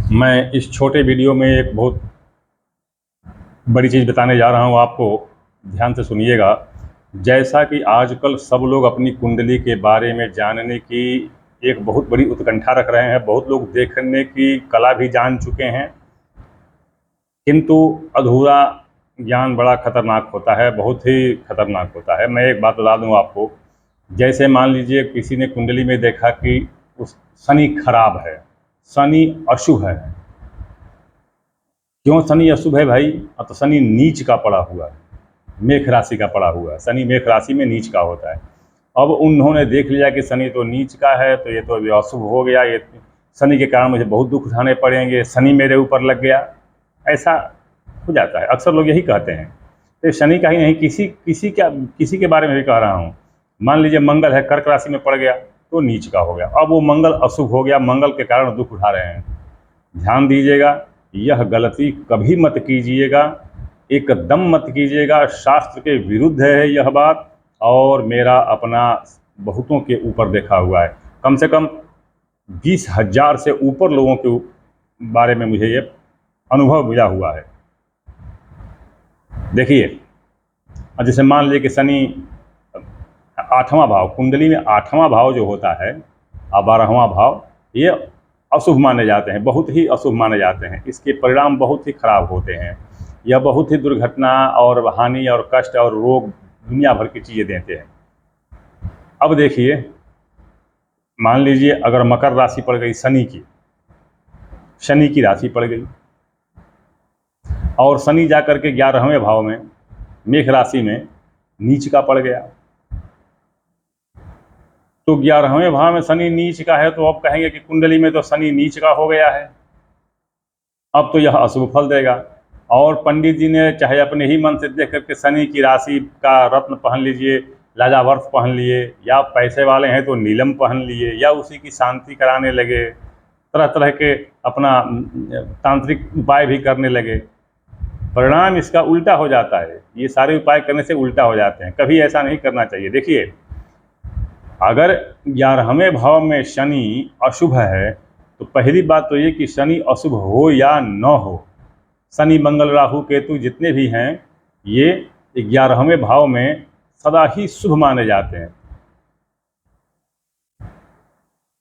मैं इस छोटे वीडियो में एक बहुत बड़ी चीज़ बताने जा रहा हूँ आपको। ध्यान से सुनिएगा। जैसा कि आजकल सब लोग अपनी कुंडली के बारे में जानने की एक बहुत बड़ी उत्कंठा रख रहे हैं, बहुत लोग देखने की कला भी जान चुके हैं, किंतु अधूरा ज्ञान बड़ा खतरनाक होता है, बहुत ही खतरनाक होता है। मैं एक बात बता दूं आपको। जैसे मान लीजिए किसी ने कुंडली में देखा कि उस शनि खराब है, शनि अशुभ है। क्यों शनि अशुभ है भाई? तो शनि नीच का पड़ा हुआ है, मेष राशि का पड़ा हुआ है। शनि मेष राशि में नीच का होता है। अब उन्होंने देख लिया कि शनि तो नीच का है, तो ये तो अभी अशुभ हो गया, ये शनि के कारण मुझे बहुत दुख उठाने पड़ेंगे, शनि मेरे ऊपर लग गया। ऐसा हो जाता है, अक्सर लोग यही कहते हैं। तो शनि का ही नहीं, किसी के बारे में भी कह रहा हूँ। मान लीजिए मंगल है, कर्क राशि में पड़ गया तो नीच का हो गया। अब वो मंगल अशुभ हो गया, मंगल के कारण दुख उठा रहे हैं। ध्यान दीजिएगा, यह गलती कभी मत कीजिएगा, एकदम मत कीजिएगा। शास्त्र के विरुद्ध है यह बात, और मेरा अपना बहुतों के ऊपर देखा हुआ है। कम से कम 20,000 से ऊपर लोगों के बारे में मुझे ये अनुभव मिला हुआ है। देखिए, जैसे मान लीजिए कि शनि 8वां भाव, कुंडली में 8वां भाव जो होता है और 12वां भाव, ये अशुभ माने जाते हैं, बहुत ही अशुभ माने जाते हैं। इसके परिणाम बहुत ही खराब होते हैं। यह बहुत ही दुर्घटना और हानि और कष्ट और रोग, दुनिया भर की चीज़ें देते हैं। अब देखिए, मान लीजिए अगर मकर राशि पड़ गई शनि की राशि पड़ गई, और शनि जा करके 11वें भाव में मेष राशि में नीच का पड़ गया। तो 11वें भाव में शनि नीच का है, तो अब कहेंगे कि कुंडली में तो शनि नीच का हो गया है, अब तो यह अशुभ फल देगा। और पंडित जी ने चाहे अपने ही मन से देख करके शनि की राशि का रत्न पहन लीजिए, लाजावर्त पहन लिए, या पैसे वाले हैं तो नीलम पहन लिए, या उसी की शांति कराने लगे, तरह तरह के अपना तांत्रिक उपाय भी करने लगे। परिणाम इसका उल्टा हो जाता है। ये सारे उपाय करने से उल्टा हो जाते हैं। कभी ऐसा नहीं करना चाहिए। देखिए, अगर 11वें भाव में शनि अशुभ है, तो पहली बात तो ये कि शनि अशुभ हो या न हो, शनि मंगल राहु केतु जितने भी हैं, ये 11वें भाव में सदा ही शुभ माने जाते हैं।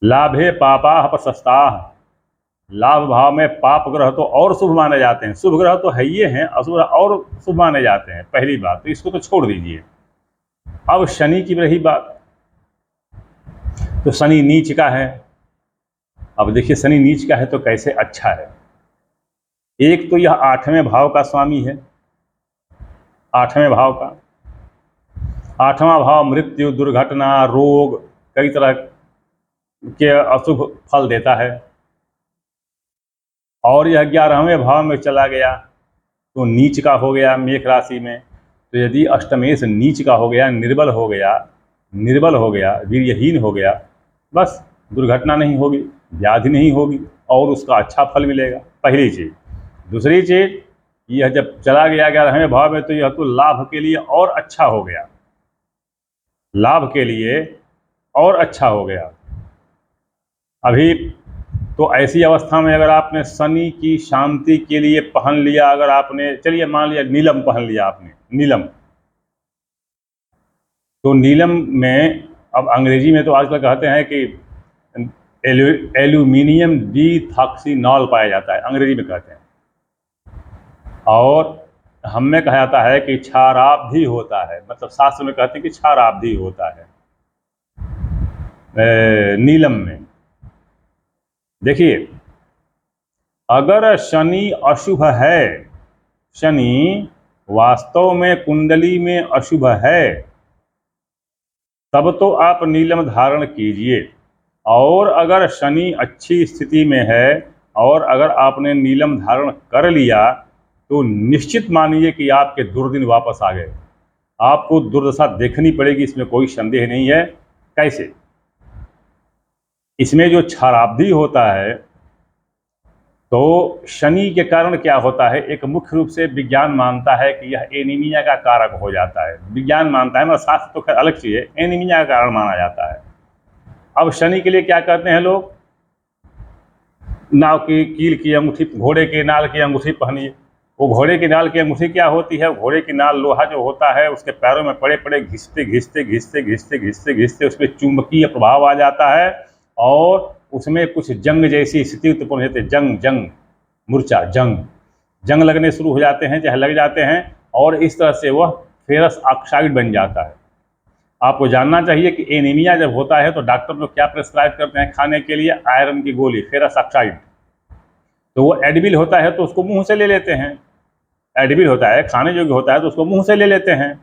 लाभे पापाः प्रशस्ताः, लाभ भाव में पाप ग्रह तो और शुभ माने जाते हैं। शुभ ग्रह तो है ही हैं, अशुभ और शुभ माने जाते हैं। पहली बात तो इसको तो छोड़ दीजिए। अब शनि की रही बात, तो शनि नीच का है। अब देखिए, शनि नीच का है तो कैसे अच्छा है। एक तो यह 8वें भाव का स्वामी है, 8वें भाव का। 8वां भाव मृत्यु, दुर्घटना, रोग, कई तरह के अशुभ फल देता है। और यह 11वें भाव में चला गया तो नीच का हो गया मेष राशि में। तो यदि अष्टमेश नीच का हो गया, निर्बल हो गया, वीर्यहीन हो गया, बस दुर्घटना नहीं होगी, व्याधि नहीं होगी, और उसका अच्छा फल मिलेगा। पहली चीज़। दूसरी चीज़, यह जब चला गया 11वें भाव में, तो यह तो लाभ के लिए और अच्छा हो गया, लाभ के लिए और अच्छा हो गया। अभी तो ऐसी अवस्था में अगर आपने शनि की शांति के लिए पहन लिया, अगर आपने, चलिए मान लिया नीलम पहन लिया आपने, नीलम, तो नीलम में, अब अंग्रेजी में तो आजकल कहते हैं कि एल्यूमिनियम डीथॉक्सिनॉल पाया जाता है, अंग्रेजी में कहते हैं। और हम में कहा जाता है कि क्षाराब्धि होता है, मतलब शास्त्र में कहते हैं कि क्षाराब्धि होता है नीलम में। देखिए, अगर शनि अशुभ है, शनि वास्तव में कुंडली में अशुभ है, तब तो आप नीलम धारण कीजिए। और अगर शनि अच्छी स्थिति में है और अगर आपने नीलम धारण कर लिया, तो निश्चित मानिए कि आपके दुर्दिन वापस आ गए। आपको दुर्दशा देखनी पड़ेगी, इसमें कोई संदेह नहीं है। कैसे? इसमें जो क्षाराब्धि होता है, तो शनि के कारण क्या होता है, एक मुख्य रूप से विज्ञान मानता है कि यह एनीमिया का कारक हो जाता है। विज्ञान मानता है, मतलब शास्त्र तो खैर अलग चीज़ है, एनीमिया का कारण माना जाता है। अब शनि के लिए क्या कहते हैं लोग? नाव की कील की अंगूठी, घोड़े के नाल की अंगूठी पहनिए। वो घोड़े की नाल की अंगूठी क्या होती है? घोड़े की नाल लोहा जो होता है उसके पैरों में पड़े पड़े घिसते घिसते घिसते घिसते घिसते घिसते उसमें चुंबकीय प्रभाव आ जाता है और उसमें कुछ जंग जैसी स्थिति उत्पन्न होती है। जंग जंग मूर्छा जंग जंग लगने शुरू हो जाते हैं, चाहे लग जाते हैं, और इस तरह से वह फेरस ऑक्साइड बन जाता है। आपको जानना चाहिए कि एनीमिया जब होता है तो डॉक्टर लोग क्या प्रेस्क्राइब करते हैं खाने के लिए? आयरन की गोली, फेरस ऑक्साइड। तो वो एडबिल होता है तो उसको मुंह से ले लेते हैं, एडबिल होता है, खाने योग्य होता है तो उसको मुंह से ले लेते हैं।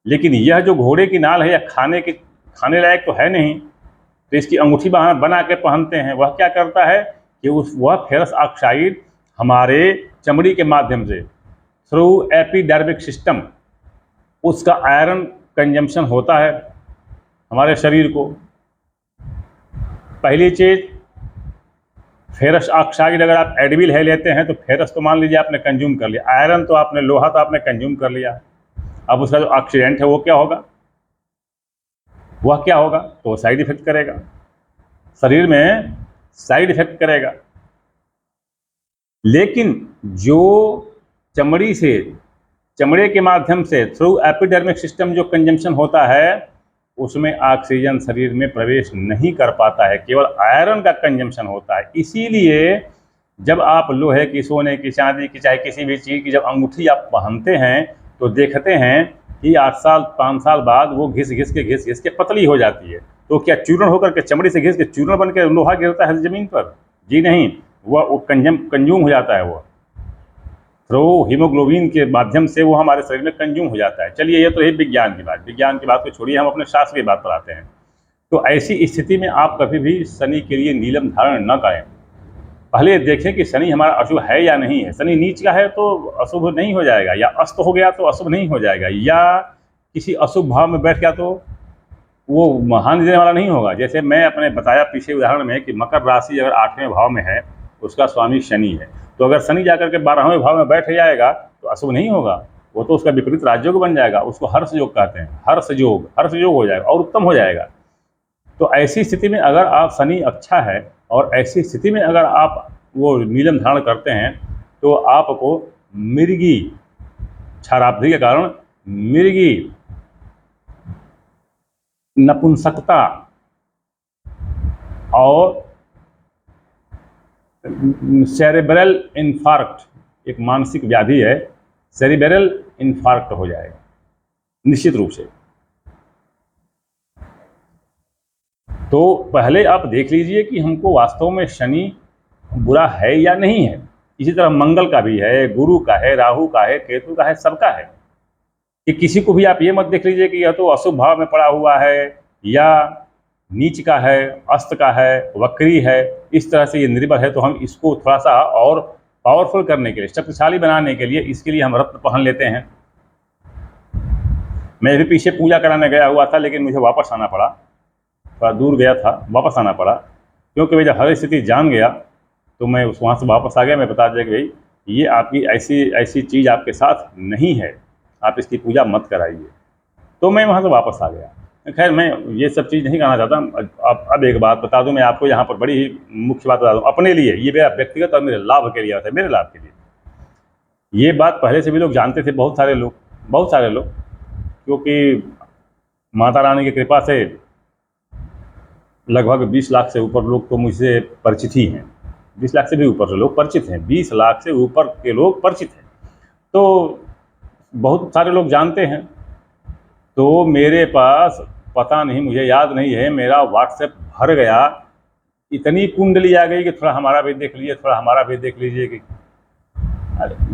लेकिन यह जो घोड़े की नाल है, यह खाने लायक तो है नहीं, तो इसकी अंगूठी बना के पहनते हैं। वह क्या करता है कि वह फेरस ऑक्साइड हमारे चमड़ी के माध्यम से थ्रू एपिडर्मिक सिस्टम उसका आयरन कंजम्पशन होता है हमारे शरीर को। पहली चीज़, फेरस ऑक्साइड अगर आप एडबिल है लेते हैं तो फेरस तो मान लीजिए आपने कंज्यूम कर लिया, आयरन तो आपने, लोहा तो आपने कंज्यूम कर लिया। अब उसका जो ऑक्सीडेंट है वो क्या होगा? वह क्या होगा? तो साइड इफेक्ट करेगा, शरीर में साइड इफेक्ट करेगा। लेकिन जो चमड़े के माध्यम से थ्रू एपिडर्मिक सिस्टम जो कंजम्पशन होता है उसमें ऑक्सीजन शरीर में प्रवेश नहीं कर पाता है, केवल आयरन का कंजम्पशन होता है। इसीलिए जब आप लोहे की, सोने की, चांदी की, चाहे किसी भी चीज़ की जब अंगूठी आप पहनते हैं तो देखते हैं कि 8 साल 5 साल बाद वो घिस घिस के पतली हो जाती है। तो क्या चूर्ण होकर के, चमड़ी से घिस के चूर्ण बन के लोहा गिरता है ज़मीन पर? जी नहीं, वो कंज्यूम हो जाता है। वो थ्रू हीमोग्लोबिन के माध्यम से वो हमारे शरीर में कंज्यूम हो जाता है। चलिए, ये तो है विज्ञान की बात, विज्ञान की बात को छोड़िए, हम अपने शास्त्र की बात पर आते हैं। तो ऐसी स्थिति में आप कभी भी शनि के लिए नीलम धारण न करें। पहले देखें कि शनि हमारा अशुभ है या नहीं है। शनि नीच का है तो अशुभ नहीं हो जाएगा, या अस्त हो गया तो अशुभ नहीं हो जाएगा, या किसी अशुभ भाव में बैठ गया तो वो हानि देने वाला नहीं होगा। जैसे मैं अपने बताया पीछे उदाहरण में कि मकर राशि अगर 8वें भाव में है, उसका स्वामी शनि है, तो अगर शनि जाकर के 12वें भाव में बैठ जाएगा तो अशुभ नहीं होगा, वो तो उसका विपरीत राजयोग बन जाएगा। उसको हर्ष योग कहते हैं, हर्ष योग हो जाएगा और उत्तम हो जाएगा। तो ऐसी स्थिति में अगर आप, शनि अच्छा है और ऐसी स्थिति में अगर आप वो नीलम धारण करते हैं तो आपको मिर्गी क्षाराब्धि के कारण मिर्गी, नपुंसकता और सेरेब्रल इन्फार्क्ट, एक मानसिक व्याधि है, सेरेब्रल इन्फार्क्ट हो जाएगा निश्चित रूप से। तो पहले आप देख लीजिए कि हमको वास्तव में शनि बुरा है या नहीं है। इसी तरह मंगल का भी है, गुरु का है, राहु का है, केतु का है, सबका है। कि किसी को भी आप ये मत देख लीजिए कि यह तो अशुभ भाव में पड़ा हुआ है, या नीच का है, अस्त का है, वक्री है, इस तरह से ये निर्बल है, तो हम इसको थोड़ा सा और पावरफुल करने के लिए, शक्तिशाली बनाने के लिए, इसके लिए हम रत्न पहन लेते हैं। मैं भी पीछे पूजा कराने गया हुआ था, लेकिन मुझे वापस आना पड़ा, थोड़ा दूर गया था, वापस आना पड़ा, क्योंकि मैं जब हर स्थिति जान गया तो मैं वहाँ से वापस आ गया। मैं बता दिया कि भाई ये आपकी ऐसी चीज़ आपके साथ नहीं है, आप इसकी पूजा मत कराइए। तो मैं वहाँ से वापस आ गया। खैर, मैं ये सब चीज़ नहीं कहना चाहता। अब एक बात बता दूं मैं आपको यहाँ पर, बड़ी ही मुख्य बात बता दूं अपने लिए, ये मेरा व्यक्तिगत और मेरे लाभ के लिए आता है, मेरे लाभ के लिए। ये बात पहले से भी लोग जानते थे, बहुत सारे लोग, क्योंकि माता रानी की कृपा से लगभग 20 लाख से ऊपर लोग तो मुझसे परिचित ही हैं। 20 लाख से भी ऊपर से लोग परिचित हैं, 20 लाख से ऊपर के लोग परिचित हैं, तो बहुत सारे लोग जानते हैं। तो मेरे पास, पता नहीं, मुझे याद नहीं है, मेरा व्हाट्सएप भर गया, इतनी कुंडली आ गई कि थोड़ा हमारा भी देख लीजिए, थोड़ा हमारा भी देख लीजिए। कि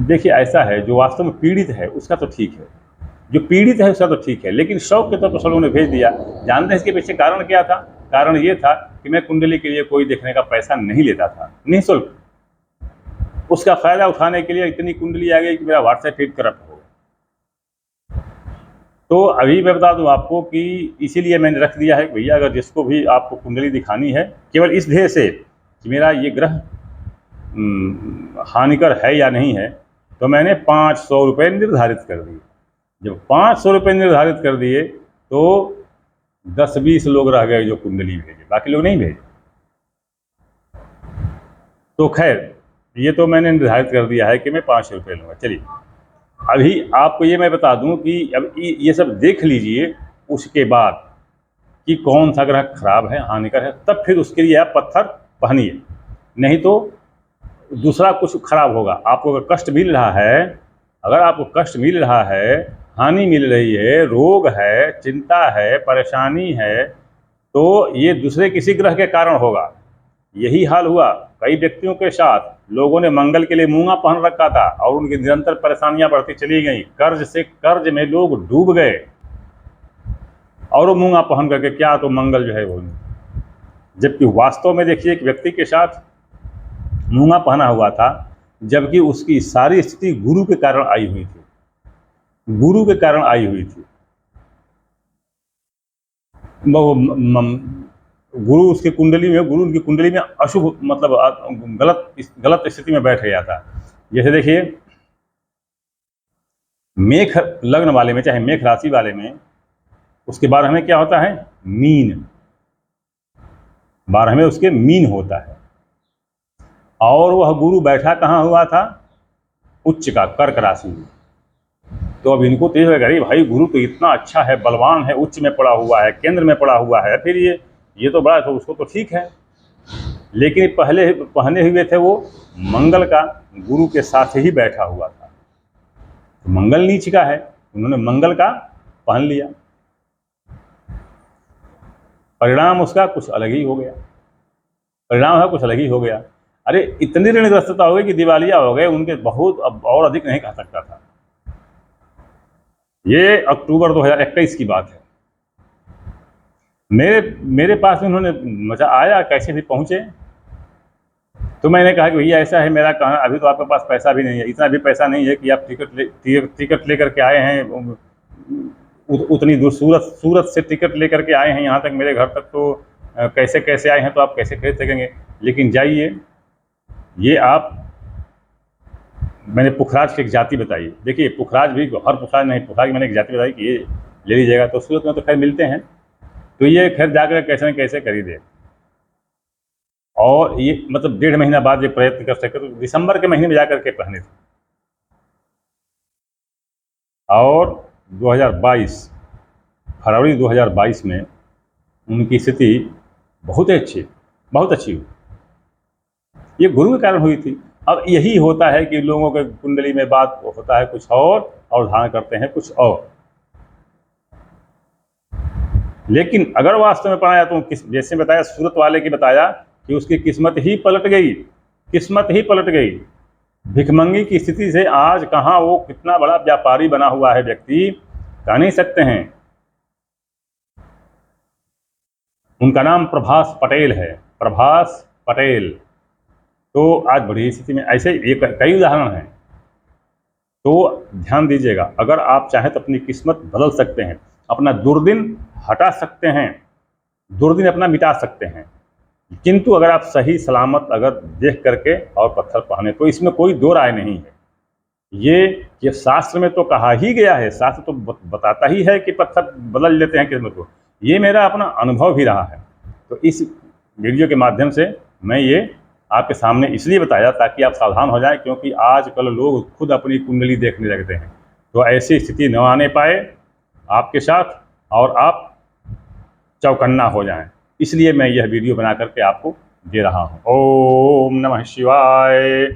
देखिए, ऐसा है, जो वास्तव में पीड़ित है उसका तो ठीक है, जो पीड़ित है उसका तो ठीक है, लेकिन शौक के तौर पर सब लोगों ने भेज दिया। जानते हैं इसके पीछे कारण क्या था? कारण ये था कि मैं कुंडली के लिए कोई देखने का पैसा नहीं लेता था, निःशुल्क। उसका फ़ायदा उठाने के लिए इतनी कुंडली आ गई कि मेरा व्हाट्सएप फीड करप्ट हो गया। तो अभी मैं बता दूं आपको कि इसीलिए मैंने रख दिया है, भैया अगर जिसको भी आपको कुंडली दिखानी है, केवल इस ध्येय से कि मेरा ये ग्रह हानिकर है या नहीं है, तो मैंने 500 रुपये निर्धारित कर दिए। जब 500 रुपये निर्धारित कर दिए तो 10-20 लोग रह गए जो कुंडली भेजे, बाकी लोग नहीं भेजे। तो खैर ये तो मैंने निर्धारित कर दिया है कि मैं 500 रुपये लूँगा। चलिए, अभी आपको ये मैं बता दूं कि अब ये सब देख लीजिए, उसके बाद कि कौन सा ग्रह खराब है, हानिकर है, तब फिर उसके लिए आप पत्थर पहनिए। नहीं तो दूसरा कुछ खराब होगा। आपको अगर कष्ट मिल रहा है, अगर आपको कष्ट मिल रहा है, हानि मिल रही है, रोग है, चिंता है, परेशानी है, तो ये दूसरे किसी ग्रह के कारण होगा। यही हाल हुआ कई व्यक्तियों के साथ। लोगों ने मंगल के लिए मूंगा पहन रखा था और उनकी निरंतर परेशानियां बढ़ती चली गई। कर्ज से कर्ज में लोग डूब गए और वो मूंगा पहन करके क्या तो मंगल जो है वो, जबकि वास्तव में देखिए एक व्यक्ति के साथ मूंगा पहना हुआ था, जबकि उसकी सारी स्थिति गुरु के कारण आई हुई थी, गुरु के कारण आई हुई थी। गुरु उसकी कुंडली में, गुरु उनकी कुंडली में अशुभ मतलब गलत स्थिति में बैठ गया था। जैसे देखिए मेष लग्न वाले में, चाहे मेष राशि वाले में, उसके 12 में क्या होता है, मीन। 12 में उसके मीन होता है, और वह गुरु बैठा कहाँ हुआ था, उच्च का कर्क राशि में। तो अब इनको तो ये अरे भाई गुरु तो इतना अच्छा है, बलवान है, उच्च में पड़ा हुआ है, केंद्र में पड़ा हुआ है, फिर ये तो बड़ा, तो उसको तो ठीक है। लेकिन पहने हुए थे वो मंगल का, गुरु के साथ ही बैठा हुआ था। तो मंगल नीच का है, उन्होंने मंगल का पहन लिया, परिणाम उसका कुछ अलग ही हो गया। परिणाम है कुछ अलग ही हो गया। अरे इतनी ऋणग्रस्तता हो गई कि दिवालिया हो गए उनके, बहुत अब और अधिक नहीं कह सकता था। ये अक्टूबर 2021 की बात है। मेरे पास उन्होंने मजा आया, कैसे भी पहुंचे। तो मैंने कहा कि भैया ऐसा है, मेरा कहना अभी तो आपके पास पैसा भी नहीं है, इतना भी पैसा नहीं है कि आप टिकट लेकर के आए हैं, उतनी दूर सूरत से टिकट लेकर के आए हैं यहाँ तक, मेरे घर तक, तो कैसे कैसे आए हैं, तो आप कैसे खरीद सकेंगे। लेकिन जाइए, ये आप, मैंने पुखराज की एक जाति बताई। देखिए पुखराज भी, हर पुखराज नहीं, पुखराज मैंने एक जाति बताई कि ये ले लीजिएगा। तो सूरत में तो खैर मिलते हैं, तो ये खैर जाकर कैसे न कैसे खरीदे। और ये मतलब 1.5 महीना बाद ये प्रयत्न कर सके, तो दिसंबर के महीने में जाकर के पहने थे। और 2022 फरवरी 2022 में उनकी स्थिति बहुत अच्छी हुई। ये गुरु के कारण हुई थी। अब यही होता है कि लोगों के कुंडली में बात होता है कुछ और धारण करते हैं कुछ और। लेकिन अगर वास्तव में पढ़ाया तो जैसे बताया, सूरत वाले की बताया कि उसकी किस्मत ही पलट गई, किस्मत ही पलट गई। भिखमंगी की स्थिति से आज कहाँ वो कितना बड़ा व्यापारी बना हुआ है व्यक्ति, कह नहीं सकते हैं। उनका नाम प्रभास पटेल है, प्रभास पटेल। तो आज बड़ी स्थिति में, ऐसे ये कई उदाहरण हैं। तो ध्यान दीजिएगा, अगर आप चाहें तो अपनी किस्मत बदल सकते हैं, अपना दुर्दिन हटा सकते हैं, दुर्दिन अपना मिटा सकते हैं। किंतु अगर आप सही सलामत अगर देख करके और पत्थर पहने, तो इसमें कोई दो राय नहीं है। ये शास्त्र में तो कहा ही गया है, शास्त्र तो बताता ही है कि पत्थर बदल लेते हैं किस्मत को। ये मेरा अपना अनुभव भी रहा है। तो इस वीडियो के माध्यम से मैं ये आपके सामने इसलिए बताया ताकि आप सावधान हो जाएं, क्योंकि आजकल लोग खुद अपनी कुंडली देखने लगते हैं। तो ऐसी स्थिति न आने पाए आपके साथ और आप चौकन्ना हो जाएं, इसलिए मैं यह वीडियो बना करके आपको दे रहा हूँ। ओम नमः शिवाय।